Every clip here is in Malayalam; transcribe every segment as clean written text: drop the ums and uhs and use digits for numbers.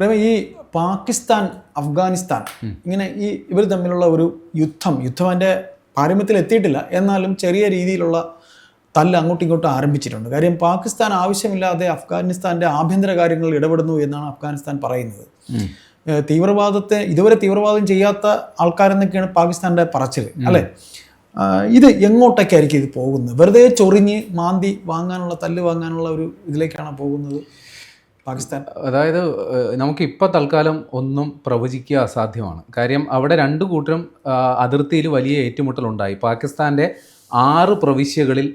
പ്രേമ, ഈ പാകിസ്ഥാൻ അഫ്ഗാനിസ്ഥാൻ ഇങ്ങനെ ഇവർ തമ്മിലുള്ള ഒരു യുദ്ധം അതിൻ്റെ പാരമ്യത്തിൽ എത്തിയിട്ടില്ല, എന്നാലും ചെറിയ രീതിയിലുള്ള തല്ല് അങ്ങോട്ടും ഇങ്ങോട്ടും ആരംഭിച്ചിട്ടുണ്ട്. കാര്യം പാകിസ്ഥാൻ ആവശ്യമില്ലാതെ അഫ്ഗാനിസ്ഥാൻ്റെ ആഭ്യന്തര കാര്യങ്ങളിൽ ഇടപെടുന്നു എന്നാണ് അഫ്ഗാനിസ്ഥാൻ പറയുന്നത്. ഇതുവരെ തീവ്രവാദം ചെയ്യാത്ത ആൾക്കാരെന്നൊക്കെയാണ് പാകിസ്ഥാൻ്റെ പറച്ചിൽ, അല്ലേ? ഇത് എങ്ങോട്ടൊക്കെയായിരിക്കും ഇത് പോകുന്നത്? വെറുതെ ചൊറിഞ്ഞ് മാന്തി വാങ്ങാനുള്ള, തല്ല് വാങ്ങാനുള്ള ഒരു ഇതിലേക്കാണ് പോകുന്നത് പാകിസ്ഥാൻ? അതായത് നമുക്കിപ്പോൾ തൽക്കാലം ഒന്നും പ്രവചിക്കുക അസാധ്യമാണ്. കാര്യം അവിടെ രണ്ടു കൂട്ടരും അതിർത്തിയിൽ വലിയ ഏറ്റുമുട്ടലുണ്ടായി. പാകിസ്ഥാൻ്റെ 6 പ്രവിശ്യകളിൽ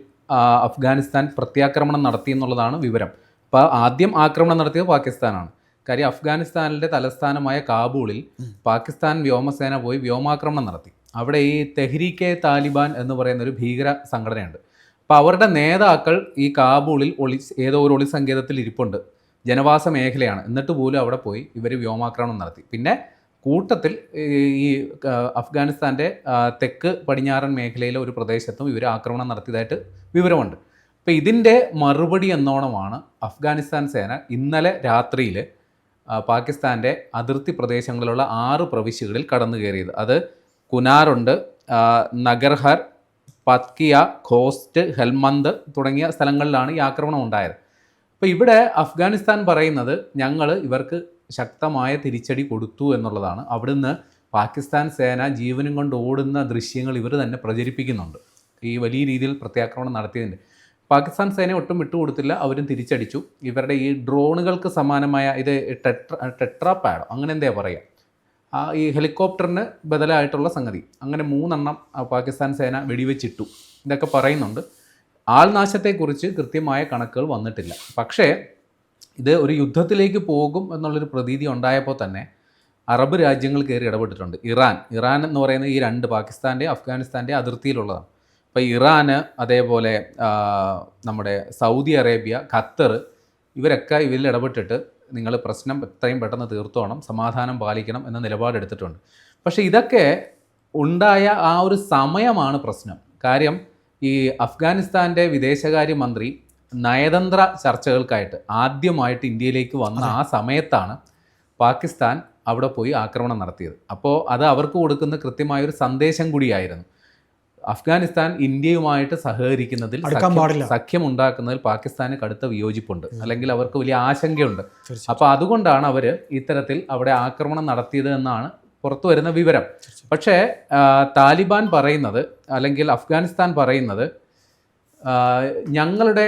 അഫ്ഗാനിസ്ഥാൻ പ്രത്യാക്രമണം നടത്തി എന്നുള്ളതാണ് വിവരം. അപ്പോൾ ആദ്യം ആക്രമണം നടത്തിയത് പാകിസ്ഥാനാണ്. കാര്യം അഫ്ഗാനിസ്ഥാനിൻ്റെ തലസ്ഥാനമായ കാബൂളിൽ പാകിസ്ഥാൻ വ്യോമസേന പോയി വ്യോമാക്രമണം നടത്തി. അവിടെ ഈ തെഹ്രീക്കെ താലിബാൻ എന്ന് പറയുന്ന ഒരു ഭീകര സംഘടനയുണ്ട്. അപ്പോൾ അവരുടെ നേതാക്കൾ ഈ കാബൂളിൽ ഏതോ ഒരു ഒളിസങ്കേതത്തിൽ ഇരിപ്പുണ്ട്. ജനവാസ മേഖലയാണ്. എന്നിട്ട് പോലും അവിടെ പോയി ഇവർ വ്യോമാക്രമണം നടത്തി. പിന്നെ കൂട്ടത്തിൽ ഈ അഫ്ഗാനിസ്ഥാൻ്റെ തെക്ക് പടിഞ്ഞാറൻ മേഖലയിലെ ഒരു പ്രദേശത്തും ഇവർ ആക്രമണം നടത്തിയതായിട്ട് വിവരമുണ്ട്. അപ്പോൾ ഇതിൻ്റെ മറുപടി എന്നോണമാണ് അഫ്ഗാനിസ്ഥാൻ സേന ഇന്നലെ രാത്രിയിൽ പാകിസ്ഥാൻ്റെ അതിർത്തി പ്രദേശങ്ങളിലുള്ള 6 പ്രവിശ്യകളിൽ കടന്നു കയറിയത്. അത് കുനാറുണ്ട്, നഗർഹർ, പത്കിയ, ഖോസ്റ്റ്, ഹെൽമന്ദ് തുടങ്ങിയ സ്ഥലങ്ങളിലാണ് ഈ ആക്രമണം ഉണ്ടായത്. അപ്പോൾ ഇവിടെ അഫ്ഗാനിസ്ഥാൻ പറയുന്നത് ഞങ്ങൾ ഇവർക്ക് ശക്തമായ തിരിച്ചടി കൊടുത്തു എന്നുള്ളതാണ്. അവിടുന്ന് പാകിസ്ഥാൻ സേന ജീവനും കൊണ്ട് ഓടുന്ന ദൃശ്യങ്ങൾ ഇവർ തന്നെ പ്രചരിപ്പിക്കുന്നുണ്ട്. ഈ വലിയ രീതിയിൽ പ്രത്യാക്രമണം നടത്തിയതിൻ്റെ പാകിസ്ഥാൻ സേന ഒട്ടും വിട്ടുകൊടുത്തില്ല, അവരും തിരിച്ചടിച്ചു. ഇവരുടെ ഈ ഡ്രോണുകൾക്ക് സമാനമായ ഇത് ടെട്രാപാഡോ അങ്ങനെ എന്താ പറയുക, ഈ ഹെലികോപ്റ്ററിന് ബദലായിട്ടുള്ള സംഗതി, അങ്ങനെ 3 എണ്ണം പാകിസ്ഥാൻ സേന വെടിവെച്ചിട്ടു. ഇതൊക്കെ പറയുന്നുണ്ട്. ആൾനാശത്തെക്കുറിച്ച് കൃത്യമായ കണക്കുകൾ വന്നിട്ടില്ല. പക്ഷേ ഇത് ഒരു യുദ്ധത്തിലേക്ക് പോകും എന്നുള്ളൊരു പ്രതീതി ഉണ്ടായപ്പോൾ തന്നെ അറബ് രാജ്യങ്ങൾ കയറി ഇടപെട്ടിട്ടുണ്ട്. ഇറാൻ എന്ന് പറയുന്ന ഈ 2 പാകിസ്ഥാൻ്റെ അഫ്ഗാനിസ്ഥാൻ്റെ അതിർത്തിയിലുള്ളതാണ്. അപ്പോൾ ഇറാന്, അതേപോലെ നമ്മുടെ സൗദി അറേബ്യ, ഖത്തർ, ഇവരൊക്കെ ഇതിൽ ഇടപെട്ടിട്ട് നിങ്ങൾ പ്രശ്നം എത്രയും പെട്ടെന്ന് തീർത്തോണം, സമാധാനം പാലിക്കണം എന്ന നിലപാടെടുത്തിട്ടുണ്ട്. പക്ഷേ ഇതൊക്കെ ഉണ്ടായ ആ ഒരു സമയമാണ് പ്രശ്നം. കാര്യം ഈ അഫ്ഗാനിസ്ഥാൻ്റെ വിദേശകാര്യമന്ത്രി നയതന്ത്ര ചർച്ചകൾക്കായിട്ട് ആദ്യമായിട്ട് ഇന്ത്യയിലേക്ക് വന്ന ആ സമയത്താണ് പാകിസ്ഥാൻ അവിടെ പോയി ആക്രമണം നടത്തിയത്. അപ്പോൾ അത് അവർക്ക് കൊടുക്കുന്ന കൃത്യമായൊരു സന്ദേശം കൂടിയായിരുന്നു. അഫ്ഗാനിസ്ഥാൻ ഇന്ത്യയുമായിട്ട് സഹകരിക്കുന്നതിൽ, സഖ്യം ഉണ്ടാക്കുന്നതിൽ പാകിസ്ഥാന് കടുത്ത വിയോജിപ്പുണ്ട്, അല്ലെങ്കിൽ അവർക്ക് വലിയ ആശങ്കയുണ്ട്. അപ്പോൾ അതുകൊണ്ടാണ് അവർ ഇത്തരത്തിൽ അവിടെ ആക്രമണം നടത്തിയത് എന്നാണ് പുറത്തു വരുന്ന വിവരം. പക്ഷേ താലിബാൻ പറയുന്നത്, അല്ലെങ്കിൽ അഫ്ഗാനിസ്ഥാൻ പറയുന്നത്, ഞങ്ങളുടെ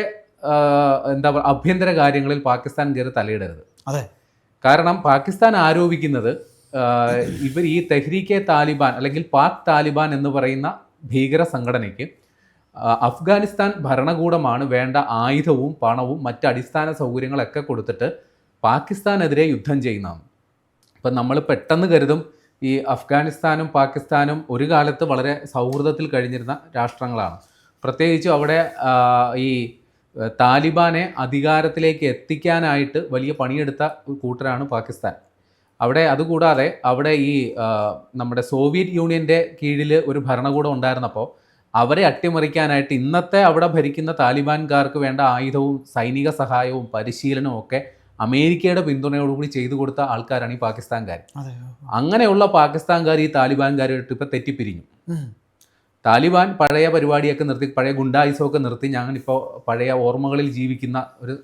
എന്താ പറയുക, ആഭ്യന്തര കാര്യങ്ങളിൽ പാകിസ്ഥാൻ കയറി തലയിടരുത്. അതെ. കാരണം പാകിസ്ഥാൻ ആരോപിക്കുന്നത് ഇവർ ഈ തെഹ്രീക്കെ താലിബാൻ അല്ലെങ്കിൽ പാക് താലിബാൻ എന്ന് പറയുന്ന ഭീകര സംഘടനയ്ക്ക് അഫ്ഗാനിസ്ഥാൻ ഭരണകൂടമാണ് വേണ്ട ആയുധവും പണവും മറ്റ് അടിസ്ഥാന സൗകര്യങ്ങളൊക്കെ കൊടുത്തിട്ട് പാകിസ്ഥാനെതിരെ യുദ്ധം ചെയ്യുന്നതാണ്. ഇപ്പം നമ്മൾ പെട്ടെന്ന് കരുതും ഈ അഫ്ഗാനിസ്ഥാനും പാകിസ്ഥാനും ഒരു കാലത്ത് വളരെ സൗഹൃദത്തിൽ കഴിഞ്ഞിരുന്ന രാഷ്ട്രങ്ങളാണ്. പ്രത്യേകിച്ചും അവിടെ ഈ താലിബാനെ അധികാരത്തിലേക്ക് എത്തിക്കാനായിട്ട് വലിയ പണിയെടുത്ത കൂട്ടരാണ് പാകിസ്ഥാൻ. അവിടെ അതുകൂടാതെ അവിടെ ഈ നമ്മുടെ സോവിയറ്റ് യൂണിയൻ്റെ കീഴിൽ ഒരു ഭരണകൂടം ഉണ്ടായിരുന്നപ്പോൾ അവരെ അട്ടിമറിക്കാനായിട്ട് ഇന്നത്തെ അവിടെ ഭരിക്കുന്ന താലിബാൻകാർക്ക് വേണ്ട ആയുധവും സൈനിക സഹായവും പരിശീലനവും ഒക്കെ അമേരിക്കയുടെ പിന്തുണയോടുകൂടി ചെയ്തു കൊടുത്ത ആൾക്കാരാണ് ഈ പാകിസ്ഥാൻകാർ. അങ്ങനെയുള്ള പാകിസ്ഥാൻകാർ ഈ താലിബാൻകാരായിട്ട് ഇപ്പോൾ തെറ്റിപ്പിരിഞ്ഞു. താലിബാൻ പഴയ പരിപാടിയൊക്കെ നിർത്തി, പഴയ ഗുണ്ടായുസമൊക്കെ നിർത്തി, ഞാനിപ്പോൾ പഴയ ഓർമ്മകളിൽ ജീവിക്കുന്ന ഒരു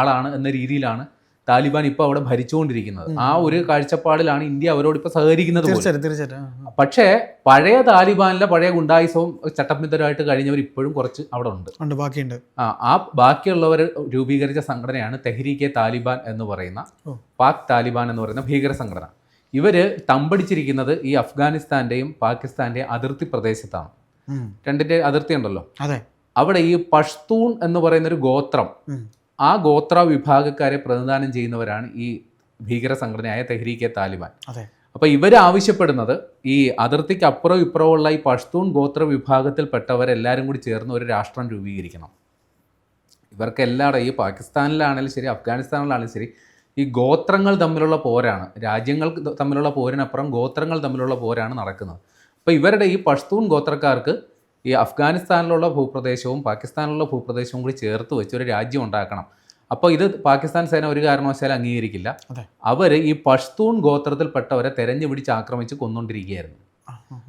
ആളാണ് എന്ന രീതിയിലാണ് താലിബാൻ ഇപ്പോൾ അവിടെ ഭരിച്ചുകൊണ്ടിരിക്കുന്നത്. ആ ഒരു കാഴ്ചപ്പാടിലാണ് ഇന്ത്യ അവരോടിപ്പോൾ സഹകരിക്കുന്നത്. പക്ഷേ പഴയ താലിബാനിലെ പഴയ ഗുണ്ടായുസവും ചട്ടമ്പിതരായിട്ട് കഴിഞ്ഞവർ ഇപ്പോഴും കുറച്ച് അവിടെ ഉണ്ട്, ബാക്കിയുണ്ട്. ആ ബാക്കിയുള്ളവർ രൂപീകരിച്ച സംഘടനയാണ് തെഹ്രീക്കെ താലിബാൻ എന്ന് പറയുന്ന, പാക് താലിബാൻ എന്ന് പറയുന്ന ഭീകര സംഘടന. ഇവർ തമ്പടിച്ചിരിക്കുന്നത് ഈ അഫ്ഗാനിസ്ഥാൻ്റെയും പാകിസ്ഥാൻ്റെയും അതിർത്തി പ്രദേശത്താണ്. രണ്ടിൻ്റെ അതിർത്തി ഉണ്ടല്ലോ, അവിടെ ഈ പഷ്തൂൺ എന്ന് പറയുന്നൊരു ഗോത്രം, ആ ഗോത്ര വിഭാഗക്കാരെ പ്രതിനിധാനം ചെയ്യുന്നവരാണ് ഈ ഭീകര സംഘടനയായ തെഹ്രീക്കെ താലിബാൻ. അപ്പോൾ ഇവർ ആവശ്യപ്പെടുന്നത് ഈ അതിർത്തിക്ക് അപ്പുറവും ഇപ്പുറമുള്ള ഈ പഷ്തൂൺ ഗോത്ര വിഭാഗത്തിൽപ്പെട്ടവരെല്ലാവരും കൂടി ചേർന്ന് ഒരു രാഷ്ട്രം രൂപീകരിക്കണം. ഇവർക്ക് എല്ലാവരും ഈ പാകിസ്ഥാനിലാണെങ്കിലും ശരി അഫ്ഗാനിസ്ഥാനിലാണെങ്കിലും ശരി ഈ ഗോത്രങ്ങൾ തമ്മിലുള്ള പോരാണ്, രാജ്യങ്ങൾ തമ്മിലുള്ള പോരിനപ്പുറം ഗോത്രങ്ങൾ തമ്മിലുള്ള പോരാണ് നടക്കുന്നത്. അപ്പോൾ ഇവരുടെ ഈ പഷ്തൂൺ ഗോത്രക്കാർക്ക് ഈ അഫ്ഗാനിസ്ഥാനിലുള്ള ഭൂപ്രദേശവും പാകിസ്ഥാനിലുള്ള ഭൂപ്രദേശവും കൂടി ചേർത്ത് വെച്ച് ഒരു രാജ്യം ഉണ്ടാക്കണം. അപ്പോൾ ഇത് പാകിസ്ഥാൻ സേന ഒരു കാരണവശാലും അംഗീകരിക്കില്ല. അതെ. അവർ ഈ പഷ്തൂൺ ഗോത്രത്തിൽപ്പെട്ടവരെ തെരഞ്ഞു പിടിച്ച് ആക്രമിച്ച് കൊന്നുകൊണ്ടിരിക്കുകയായിരുന്നു.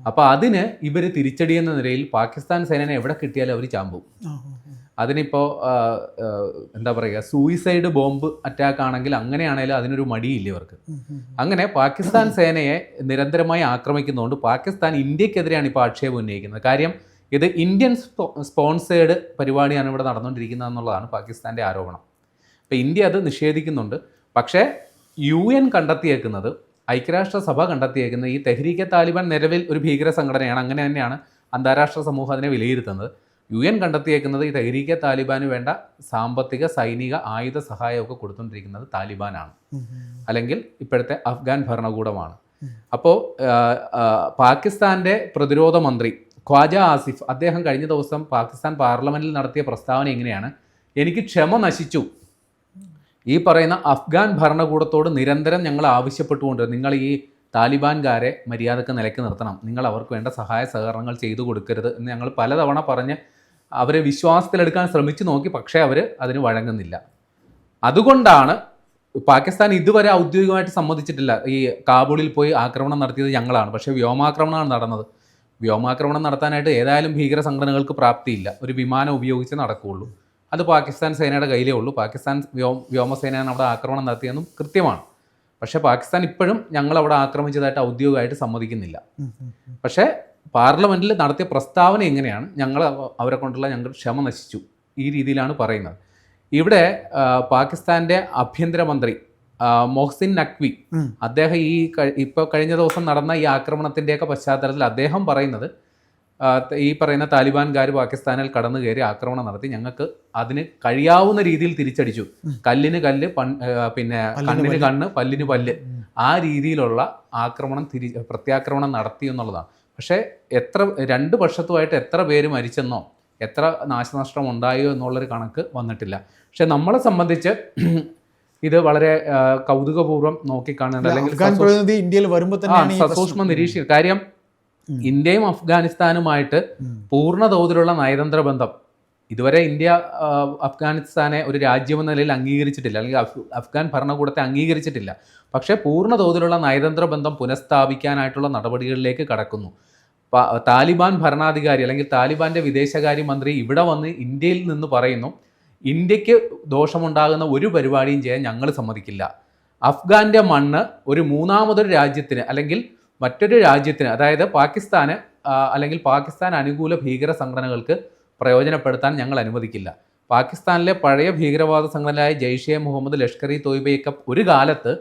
അപ്പോൾ അതിന് ഇവർ തിരിച്ചടിയെന്ന നിലയിൽ പാകിസ്ഥാൻ സേനനെ എവിടെ കിട്ടിയാലും അവർ ചാമ്പും. അതിനിപ്പോൾ എന്താ പറയുക, സൂയിസൈഡ് ബോംബ് അറ്റാക്ക് ആണെങ്കിൽ അങ്ങനെയാണെങ്കിലും അതിനൊരു മടിയില്ല ഇവർക്ക്. അങ്ങനെ പാകിസ്ഥാൻ സേനയെ നിരന്തരമായി ആക്രമിക്കുന്നതുകൊണ്ട് പാകിസ്ഥാൻ ഇന്ത്യക്കെതിരെയാണ് ഇപ്പോൾ ആക്ഷേപം ഉന്നയിക്കുന്നത്. കാര്യം ഇത് ഇന്ത്യൻ സ്പോൺസേഡ് പരിപാടിയാണ് ഇവിടെ നടന്നുകൊണ്ടിരിക്കുന്നത് എന്നുള്ളതാണ് പാകിസ്ഥാൻ്റെ ആരോപണം. അപ്പോൾ ഇന്ത്യ അത് നിഷേധിക്കുന്നുണ്ട്. പക്ഷേ UN കണ്ടെത്തിയേക്കുന്നത്, ഐക്യരാഷ്ട്രസഭ കണ്ടെത്തിയേക്കുന്നത്, ഈ തെഹ്രീക്കെ താലിബാൻ നിലവിൽ ഒരു ഭീകര സംഘടനയാണ്. അങ്ങനെ തന്നെയാണ് അന്താരാഷ്ട്ര സമൂഹം അതിനെ വിലയിരുത്തുന്നത്. UN കണ്ടെത്തിയേക്കുന്നത് ഈ തെഹ്രീക്കെ താലിബാന് വേണ്ട സാമ്പത്തിക, സൈനിക, ആയുധ സഹായമൊക്കെ കൊടുത്തുകൊണ്ടിരിക്കുന്നത് താലിബാനാണ്, അല്ലെങ്കിൽ ഇപ്പോഴത്തെ അഫ്ഗാൻ ഭരണകൂടമാണ്. അപ്പോൾ പാകിസ്ഥാൻ്റെ പ്രതിരോധ മന്ത്രി ഖ്വാജ ആസിഫ് അദ്ദേഹം കഴിഞ്ഞ ദിവസം പാകിസ്ഥാൻ പാർലമെൻറ്റിൽ നടത്തിയ പ്രസ്താവന എങ്ങനെയാണ്: എനിക്ക് ക്ഷമ നശിച്ചു. ഈ പറയുന്ന അഫ്ഗാൻ ഭരണകൂടത്തോട് നിരന്തരം ഞങ്ങൾ ആവശ്യപ്പെട്ടുകൊണ്ട്, നിങ്ങൾ ഈ താലിബാൻകാരെ മര്യാദക്ക് നിലയ്ക്ക് നിർത്തണം, നിങ്ങൾ അവർക്ക് വേണ്ട സഹായ സഹകരണങ്ങൾ ചെയ്തു കൊടുക്കരുത് എന്ന് ഞങ്ങൾ പലതവണ പറഞ്ഞ് അവരെ വിശ്വാസത്തിലെടുക്കാൻ ശ്രമിച്ചു നോക്കി. പക്ഷേ അവർ അതിന് വഴങ്ങുന്നില്ല. അതുകൊണ്ടാണ് പാകിസ്ഥാൻ ഇതുവരെ ഔദ്യോഗികമായിട്ട് സമ്മതിച്ചിട്ടില്ല ഈ കാബൂളിൽ പോയി ആക്രമണം നടത്തിയത് ഞങ്ങളാണ്. പക്ഷേ വ്യോമാക്രമണമാണ് നടന്നത്. വ്യോമാക്രമണം നടത്താനായിട്ട് ഏതായാലും ഭീകര സംഘടനകൾക്ക് പ്രാപ്തിയില്ല. ഒരു വിമാനം ഉപയോഗിച്ച് നടക്കുകയുള്ളൂ. അത് പാകിസ്ഥാൻ സേനയുടെ കയ്യിലേ ഉള്ളൂ. പാകിസ്ഥാൻ വ്യോമസേനയാണ് അവിടെ ആക്രമണം നടത്തിയെന്നും കൃത്യമാണ്. പക്ഷേ പാകിസ്ഥാൻ ഇപ്പോഴും ഞങ്ങളവിടെ ആക്രമിച്ചതായിട്ട് ഔദ്യോഗികമായിട്ട് സമ്മതിക്കുന്നില്ല. പക്ഷേ പാർലമെൻറ്റിൽ നടത്തിയ പ്രസ്താവന എങ്ങനെയാണ്: ഞങ്ങൾ അവരെ കൊണ്ടുള്ള ഞങ്ങൾ ക്ഷമ നശിച്ചു, ഈ രീതിയിലാണ് പറയുന്നത്. ഇവിടെ പാകിസ്ഥാൻ്റെ ആഭ്യന്തരമന്ത്രി മൊഹ്സിൻ നഖ്വി അദ്ദേഹം ഇപ്പോൾ കഴിഞ്ഞ ദിവസം നടന്ന ഈ ആക്രമണത്തിൻ്റെയൊക്കെ പശ്ചാത്തലത്തിൽ അദ്ദേഹം പറയുന്നത്, ഈ പറയുന്ന താലിബാൻകാർ പാകിസ്ഥാനിൽ കടന്നു കയറി ആക്രമണം നടത്തി, ഞങ്ങൾക്ക് അതിന് കഴിയാവുന്ന രീതിയിൽ തിരിച്ചടിച്ചു. കല്ലിന് കല്ല്, പിന്നെ കണ്ണിന് കണ്ണ്, പല്ലിന് പല്ല്, ആ രീതിയിലുള്ള പ്രത്യാക്രമണം നടത്തി എന്നുള്ളതാണ്. പക്ഷേ രണ്ട് പക്ഷത്തുമായിട്ട് എത്ര പേര് മരിച്ചെന്നോ എത്ര നാശനഷ്ടം ഉണ്ടായോ എന്നുള്ളൊരു കണക്ക് വന്നിട്ടില്ല. പക്ഷെ നമ്മളെ സംബന്ധിച്ച് ഇത് വളരെ കൗതുകപൂർവ്വം നോക്കിക്കാണേണ്ട, അല്ലെങ്കിൽ ഇന്ത്യയിൽ വരുമ്പോൾ തന്നെ സസൂക്ഷ്മം നിരീക്ഷിക്കുക. കാര്യം ഇന്ത്യയും അഫ്ഗാനിസ്ഥാനുമായിട്ട് പൂർണ്ണ തോതിലുള്ള നയതന്ത്ര ബന്ധം ഇതുവരെ ഇന്ത്യ അഫ്ഗാനിസ്ഥാനെ ഒരു രാജ്യമെന്ന നിലയിൽ അംഗീകരിച്ചിട്ടില്ല, അല്ലെങ്കിൽ അഫ്ഗാൻ ഭരണകൂടത്തെ അംഗീകരിച്ചിട്ടില്ല. പക്ഷേ പൂർണ്ണ തോതിലുള്ള നയതന്ത്ര ബന്ധം പുനഃസ്ഥാപിക്കാനായിട്ടുള്ള നടപടികളിലേക്ക് കടക്കുന്നു. താലിബാൻ ഭരണാധികാരി അല്ലെങ്കിൽ താലിബാൻ്റെ വിദേശകാര്യമന്ത്രി ഇവിടെ വന്ന് ഇന്ത്യയിൽ നിന്ന് പറയുന്നു, ഇന്ത്യക്ക് ദോഷമുണ്ടാകുന്ന ഒരു പരിപാടിയും ചെയ്യാൻ ഞങ്ങൾ സമ്മതിക്കില്ല. അഫ്ഗാൻ്റെ മണ്ണ് ഒരു മൂന്നാമതൊരു രാജ്യത്തിന് അല്ലെങ്കിൽ മറ്റൊരു രാജ്യത്തിന്, അതായത് പാകിസ്ഥാന് അല്ലെങ്കിൽ പാകിസ്ഥാൻ അനുകൂല ഭീകര സംഘടനകൾക്ക് പ്രയോജനപ്പെടുത്താൻ ഞങ്ങൾ അനുവദിക്കില്ല. പാകിസ്ഥാനിലെ പഴയ ഭീകരവാദ സംഘടനയായ ജെയ്ഷെ മുഹമ്മദ്, ലഷ്കർ ഇ തോയ്ബയൊക്കെ ഒരു കാലത്ത്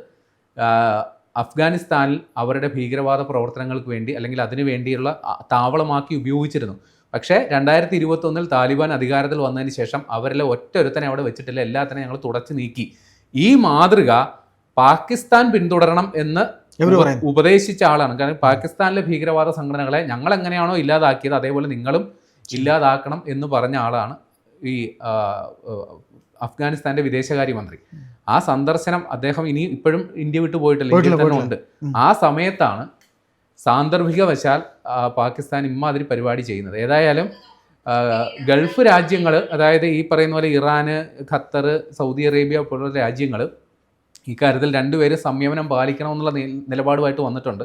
അഫ്ഗാനിസ്ഥാനിൽ അവരുടെ ഭീകരവാദ പ്രവർത്തനങ്ങൾക്ക് വേണ്ടി അല്ലെങ്കിൽ അതിനു വേണ്ടിയുള്ള താവളമാക്കി ഉപയോഗിച്ചിരുന്നു. പക്ഷേ 2021 താലിബാൻ അധികാരത്തിൽ വന്നതിന് ശേഷം അവരിലെ ഒറ്റൊരുത്തനെ അവിടെ വെച്ചിട്ടില്ല, എല്ലാത്തിനെയും ഞങ്ങൾ തുടച്ചു നീക്കി. ഈ മാതൃക പാകിസ്ഥാൻ പിന്തുടരണം എന്ന് ഉപദേശിച്ച ആളാണ്. കാരണം പാകിസ്ഥാനിലെ ഭീകരവാദ സംഘടനകളെ ഞങ്ങൾ എങ്ങനെയാണോ ഇല്ലാതാക്കിയത് അതേപോലെ നിങ്ങളും ഇല്ലാതാക്കണം എന്ന് പറഞ്ഞ ആളാണ് ഈ അഫ്ഗാനിസ്ഥാന്റെ വിദേശകാര്യമന്ത്രി. ആ സന്ദർശനം അദ്ദേഹം ഇപ്പോഴും ഇന്ത്യ വിട്ടു പോയിട്ടില്ല, ഇന്ത്യയിൽ തന്നെ ഉണ്ട്. ആ സമയത്താണ് സാന്ദർഭികവശാൽ പാകിസ്ഥാൻ ഇമ്മാതിരി പരിപാടി ചെയ്യുന്നത്. ഏതായാലും ഗൾഫ് രാജ്യങ്ങൾ, അതായത് ഈ പറയുന്ന പോലെ ഇറാന്, ഖത്തർ, സൗദി അറേബ്യ പോലുള്ള രാജ്യങ്ങൾ ഇക്കാര്യത്തിൽ രണ്ടുപേരും സംയമനം പാലിക്കണമെന്നുള്ള നിലപാടുമായിട്ട് വന്നിട്ടുണ്ട്.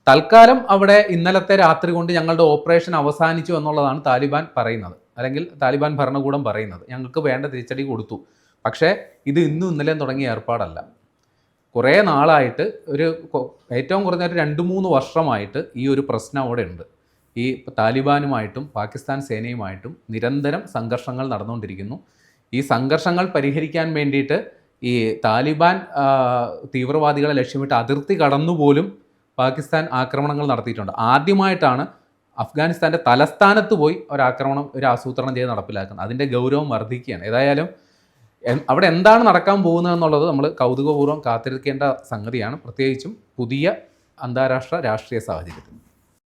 തൽക്കാലം അവിടെ ഇന്നലത്തെ രാത്രി കൊണ്ട് ഞങ്ങളുടെ ഓപ്പറേഷൻ അവസാനിച്ചു എന്നുള്ളതാണ് താലിബാൻ പറയുന്നത്, അല്ലെങ്കിൽ താലിബാൻ ഭരണകൂടം പറയുന്നത്. ഞങ്ങൾക്ക് വേണ്ട തിരിച്ചടി കൊടുത്തു. പക്ഷേ ഇത് ഇന്നും ഇന്നലെയും തുടങ്ങിയ ഏർപ്പാടല്ല. കുറേ നാളായിട്ട്, ഏറ്റവും കുറഞ്ഞ ഒരു 2-3 വർഷമായിട്ട് ഈ ഒരു പ്രശ്നം അവിടെ ഉണ്ട്. ഈ താലിബാനുമായിട്ടും പാകിസ്ഥാൻ സേനയുമായിട്ടും നിരന്തരം സംഘർഷങ്ങൾ നടന്നുകൊണ്ടിരിക്കുന്നു. ഈ സംഘർഷങ്ങൾ പരിഹരിക്കാൻ വേണ്ടിയിട്ട് ഈ താലിബാൻ തീവ്രവാദികളെ ലക്ഷ്യമിട്ട് അതിർത്തി കടന്നുപോലും പാകിസ്ഥാൻ ആക്രമണങ്ങൾ നടത്തിയിട്ടുണ്ട്. ആദ്യമായിട്ടാണ് അഫ്ഗാനിസ്ഥാൻ്റെ തലസ്ഥാനത്ത് പോയി ഒരു ആസൂത്രണം ചെയ്ത് നടപ്പിലാക്കുന്നത്. അതിൻ്റെ ഗൗരവം വർദ്ധിക്കുകയാണ്. ഏതായാലും അവിടെ എന്താണ് നടക്കാൻ പോകുന്നത് എന്നുള്ളത് നമ്മൾ കൗതുകപൂർവ്വം കാത്തിരിക്കേണ്ട സംഗതിയാണ്, പ്രത്യേകിച്ചും പുതിയ അന്താരാഷ്ട്ര രാഷ്ട്രീയ സാഹചര്യത്തിൽ.